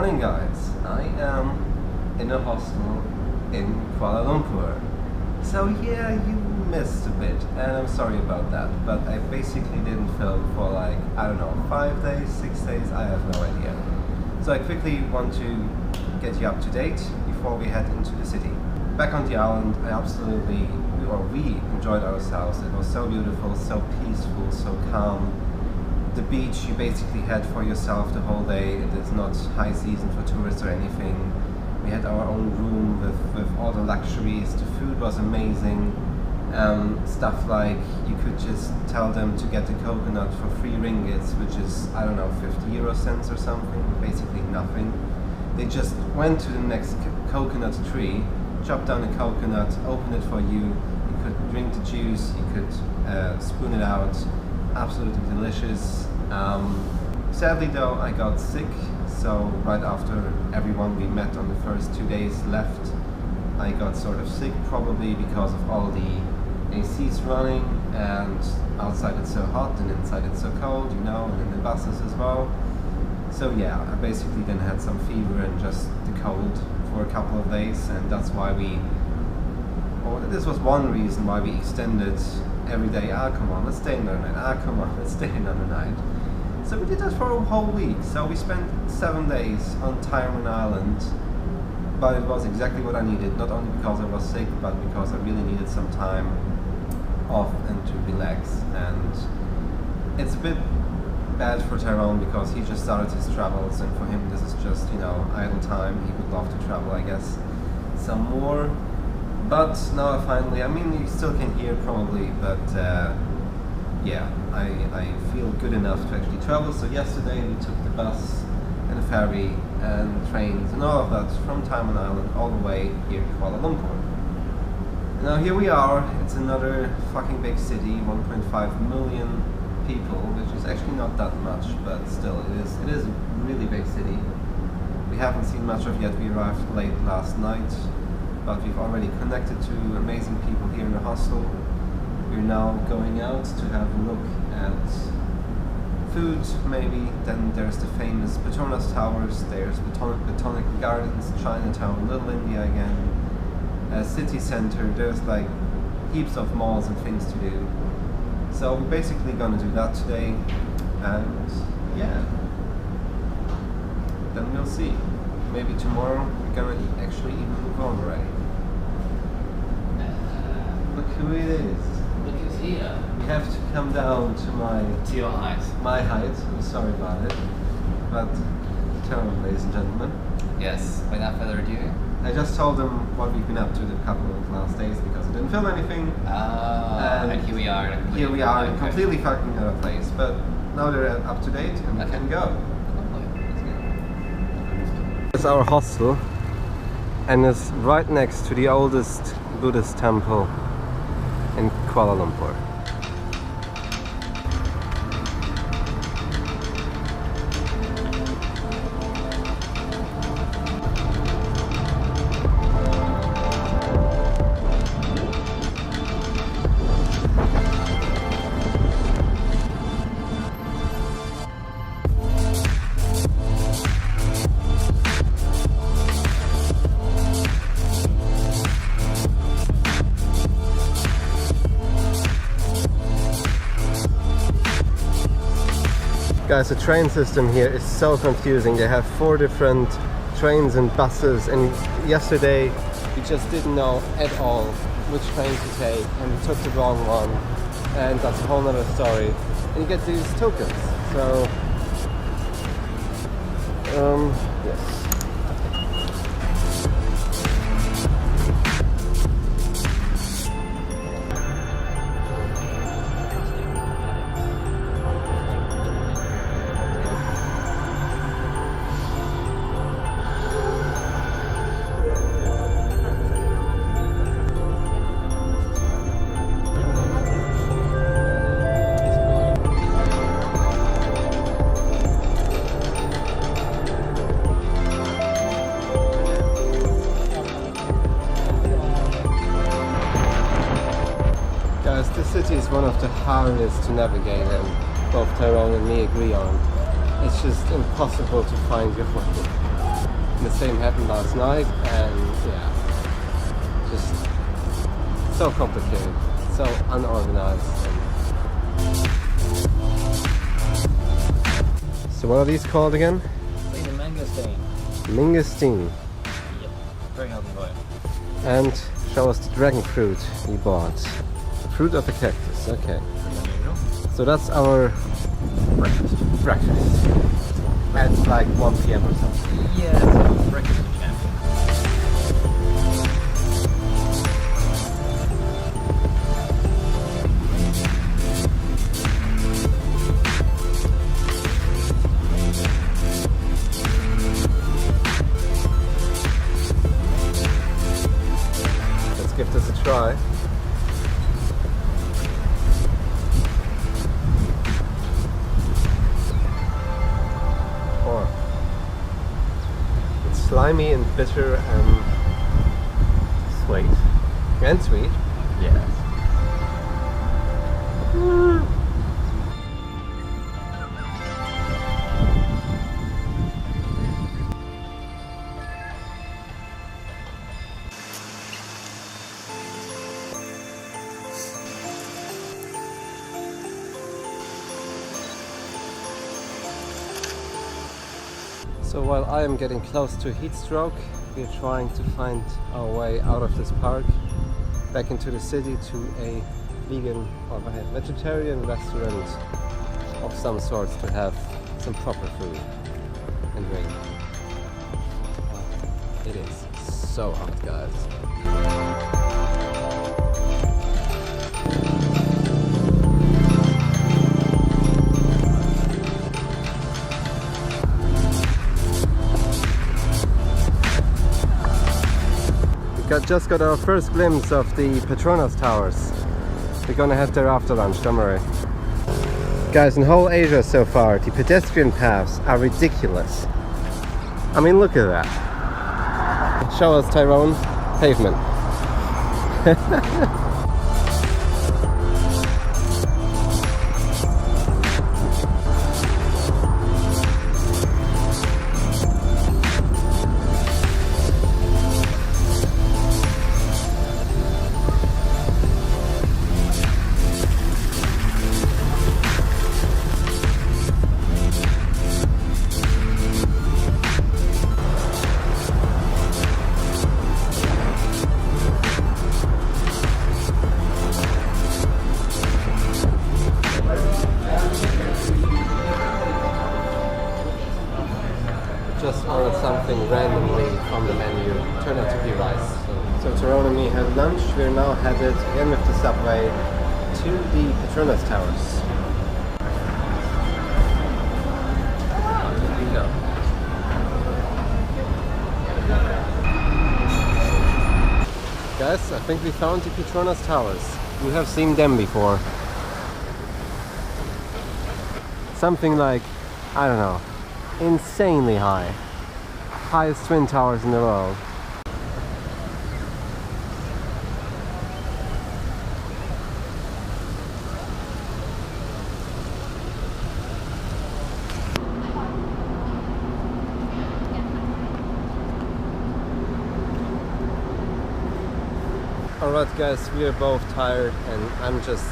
morning, guys. I am in a hostel in Kuala Lumpur. So yeah, you missed a bit, and I'm sorry about that, but I basically didn't film for like, I don't know, 5 days, 6 days, I have no idea. So I quickly want to get you up to date before we head into the city. Back on the island, we enjoyed ourselves. It was so beautiful, so peaceful, so calm. The beach you basically had for yourself the whole day. It is not high season for tourists or anything. We had our own room with all the luxuries. The food was amazing. Stuff like you could just tell them to get the coconut for 3 ringgits, which is, I don't know, 50 euro cents or something, basically nothing. They just went to the next coconut tree, chopped down a coconut, opened it for you. You could drink the juice, you could spoon it out. Absolutely delicious. Sadly though, I got sick, so right after everyone we met on the first 2 days left, I got sort of sick, probably because of all the ACs running, and outside it's so hot and inside it's so cold, you know, and in the buses as well. So yeah, I basically then had some fever and just the cold for a couple of days, and that's why this was one reason why we extended every day. Come on, let's stay another night. Come on, let's stay another night. So we did that for a whole week. So we spent 7 days on Tyrone Island, but it was exactly what I needed, not only because I was sick, but because I really needed some time off and to relax. And it's a bit bad for Tyrone because he just started his travels, and for him this is just, you know, idle time. He would love to travel, I guess, some more. But now I mean, you still can hear probably, but yeah, I feel good enough to actually travel. So yesterday we took the bus and the ferry and trains and all of that from Tyrone Island all the way here to Kuala Lumpur. And now here we are. It's another fucking big city, 1.5 million people, which is actually not that much, but still it is a really big city. We haven't seen much of yet. We arrived late last night, but we've already connected to amazing people here in the hostel. We're now going out to have a look at food, maybe. Then there's the famous Petronas Towers, there's Botanical Gardens, Chinatown, Little India again, city center. There's like heaps of malls and things to do. So we're basically gonna do that today, and yeah, then we'll see. Maybe tomorrow we're gonna actually even move on already. Look who it is. Look who's here. You have to come down to your height. my height. I'm sorry about it, but turn, ladies and gentlemen. Yes. Without further ado. I just told them what we've been up to the couple of last days because I didn't film anything. And here we are. Here we are in a completely fucking another place, but now they're up to date and we can go. It's our hostel, and it's right next to the oldest Buddhist temple in Kuala Lumpur. Guys, the train system here is so confusing. They have 4 different trains and buses, and yesterday we just didn't know at all which train to take, and we took the wrong one, and that's a whole nother story. And you get these tokens, so yes. city is one of the hardest to navigate, and both Tyrone and me agree on. It's just impossible to find your way. the same happened last night, and yeah, just so complicated, so unorganized. So what are these called again? The mangosteen. Mangosteen. Yep. Very healthy for you. And show us the dragon fruit we bought. The fruit of the cactus, okay. So that's our breakfast. And it's like 1 p.m. or something. Yeah, it's breakfast champion. Let's give this a try. It's slimy and bitter and sweet. And sweet. Yes. So while I am getting close to heat stroke, we are trying to find our way out of this park, back into the city to a vegan or vegetarian restaurant of some sorts to have some proper food and drink. It is so hot, guys. Just got our first glimpse of the Petronas Towers. We're gonna head there after lunch, don't worry. Guys, in whole Asia so far, the pedestrian paths are ridiculous. I mean, look at that. Show us, Tyrone. Pavement. Just ordered something randomly from the menu, turned out to be rice. So Tyrone and me had lunch. We're now headed again with the subway to the Petronas Towers. Here we go. Guys, I think we found the Petronas Towers. We have seen them before. Something like, I don't know, insanely high. Highest twin towers in the world. Alright guys, we are both tired and I'm just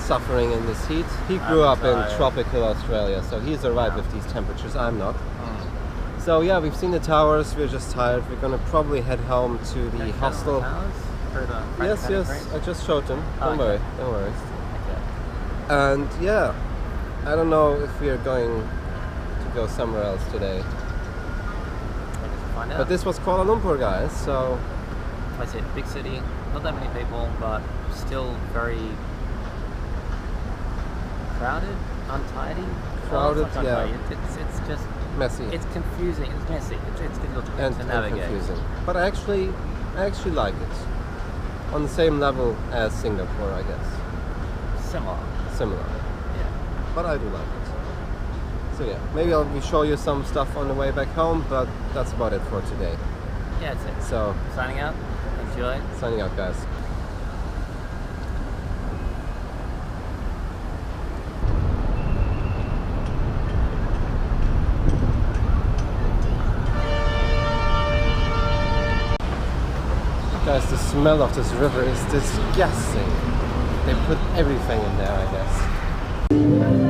suffering in this heat. He grew up in tropical Australia, so he's alright with these temperatures, I'm not. So yeah, we've seen the towers, we're just tired. We're gonna probably head home to the hostel. Yes, I just showed them. Don't worry. Okay. And yeah, I don't know if we are going to go somewhere else today. Find out. But this was Kuala Lumpur, guys, so... Like I said, big city, not that many people, but still very crowded, untidy. Crowded, well, yeah. It's just messy. It's confusing. It's messy. It's difficult to navigate. And confusing. But I actually like it. On the same level as Singapore, I guess. Similar. Yeah. But I do like it. So yeah, maybe I'll show you some stuff on the way back home, but that's about it for today. Yeah, that's it. So signing out. Enjoy. Signing out, guys. guys, the smell of this river is disgusting. They put everything in there, I guess.